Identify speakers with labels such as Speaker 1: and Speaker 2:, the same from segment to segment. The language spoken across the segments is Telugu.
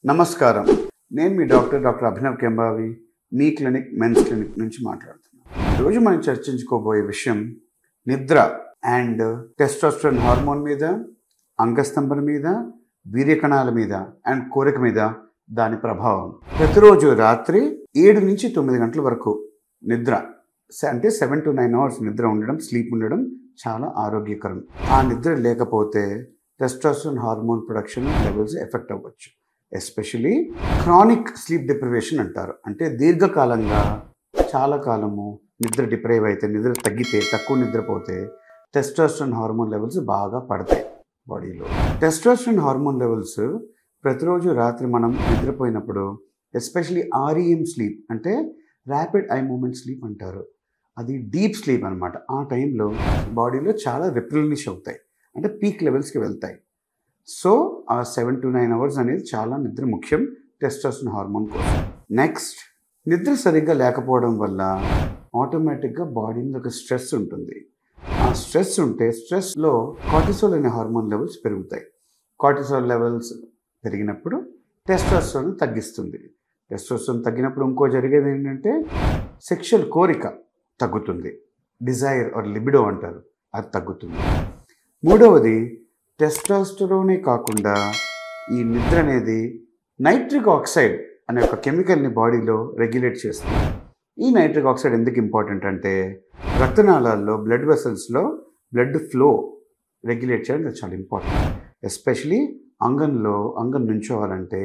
Speaker 1: నమస్కారం. నేను మీ డాక్టర్ అభినవ్ కెంబావి, మీ క్లినిక్ మెన్స్ క్లినిక్ నుంచి మాట్లాడుతున్నాను. ఈరోజు మనం చర్చించుకోబోయే విషయం నిద్ర అండ్ టెస్టోస్టెరాన్ హార్మోన్ మీద, అంగస్తంభన మీద, వీర్యకణాల మీద అండ్ కోరిక మీద దాని ప్రభావం. ప్రతిరోజు రాత్రి 7 నుంచి 9 గంటల వరకు నిద్ర, అంటే 7 to 9 అవర్స్ నిద్ర ఉండడం, స్లీప్ ఉండడం చాలా ఆరోగ్యకరం. ఆ నిద్ర లేకపోతే testosterone hormone production levels effect అవ్వచ్చు. ఎస్పెషలీ క్రానిక్ స్లీప్ డిప్రివేషన్ అంటారు. అంటే దీర్ఘకాలంగా చాలా కాలము నిద్ర డిప్రైవ్ అయితే, నిద్ర తగ్గితే, తక్కువ నిద్రపోతే టెస్టోస్టెరాన్ హార్మోన్ లెవెల్స్ బాగా పడతాయి బాడీలో. టెస్టోస్టెరాన్ హార్మోన్ లెవెల్స్ ప్రతిరోజు రాత్రి మనం నిద్రపోయినప్పుడు, ఎస్పెషలీ REM స్లీప్ అంటే ర్యాపిడ్ ఐ మూమెంట్ స్లీప్ అంటారు, అది డీప్ స్లీప్ అనమాట. ఆ టైంలో బాడీలో చాలా రిప్లెనిష్ అవుతాయి, అంటే పీక్ లెవెల్స్కి వెళ్తాయి. సో ఆ 7 to 9 అవర్స్ అనేది చాలా నిద్ర ముఖ్యం టెస్టోస్టెరాన్ హార్మోన్ కోసం. నెక్స్ట్, నిద్ర సరిగ్గా లేకపోవడం వల్ల ఆటోమేటిక్గా బాడీ మీద ఒక స్ట్రెస్ ఉంటుంది. ఆ స్ట్రెస్ ఉంటే స్ట్రెస్లో కార్టిసోల్ అనే హార్మోన్ లెవెల్స్ పెరుగుతాయి. కార్టిసోల్ లెవెల్స్ పెరిగినప్పుడు టెస్టోస్టెరాన్ తగ్గిస్తుంది. టెస్టోస్టెరాన్ తగ్గినప్పుడు ఇంకో జరిగేది ఏంటంటే సెక్షువల్ కోరిక తగ్గుతుంది, డిజైర్ ఆర్ లిబిడో అంటారు, అది తగ్గుతుంది. మూడవది, టెస్టోస్టెరానే కాకుండా ఈ నిద్ర అనేది నైట్రిక్ ఆక్సైడ్ అనే ఒక కెమికల్ని బాడీలో రెగ్యులేట్ చేస్తుంది. ఈ నైట్రిక్ ఆక్సైడ్ ఎందుకు ఇంపార్టెంట్ అంటే రక్తనాళాల్లో, బ్లడ్ వెసల్స్లో బ్లడ్ ఫ్లో రెగ్యులేట్ చేయడం చాలా ఇంపార్టెంట్. ఎస్పెషలీ అంగం నుంచోవాలంటే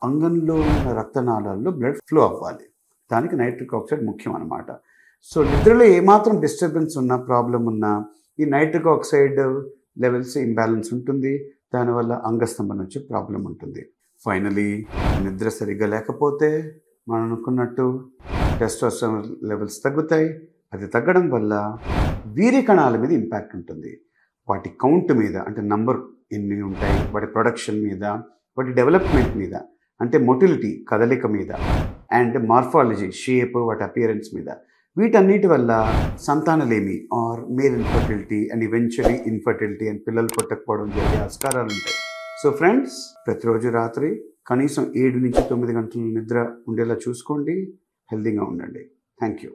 Speaker 1: అంగంలో ఉన్న రక్తనాళాల్లో బ్లడ్ ఫ్లో అవ్వాలి, దానికి నైట్రిక్ ఆక్సైడ్ ముఖ్యం అన్నమాట. సో నిద్రలో ఏమాత్రం డిస్టర్బెన్స్ ఉన్నా, ప్రాబ్లం ఉన్నా, ఈ నైట్రిక్ ఆక్సైడ్ లెవెల్స్ ఇంబ్యాలెన్స్ ఉంటుంది, దానివల్ల అంగస్తంభన వచ్చే ప్రాబ్లం ఉంటుంది. ఫైనలీ, నిద్ర సరిగ్గా లేకపోతే మనం అనుకున్నట్టు టెస్టోస్టెరాన్ లెవెల్స్ తగ్గుతాయి. అది తగ్గడం వల్ల వీర్యకణాల మీద ఇంపాక్ట్ ఉంటుంది. వాటి కౌంట్ మీద, అంటే నంబర్ ఎన్ని ఉంటాయి, వాటి ప్రొడక్షన్ మీద, వాటి డెవలప్మెంట్ మీద, అంటే మొటిలిటీ కదలిక మీద, అండ్ మార్ఫాలజీ షేప్, వాటి అపియరెన్స్ మీద, వీటన్నిటి వల్ల సంతానలేమి or male infertility and eventually infertility and పిల్లలు పుట్టకపోవడం జరిగే ఆస్కారాలు ఉంటాయి. సో ఫ్రెండ్స్, ప్రతిరోజు రాత్రి కనీసం 7 నుంచి 9 గంటల నిద్ర ఉండేలా చూసుకోండి. హెల్తీగా ఉండండి. Thank you.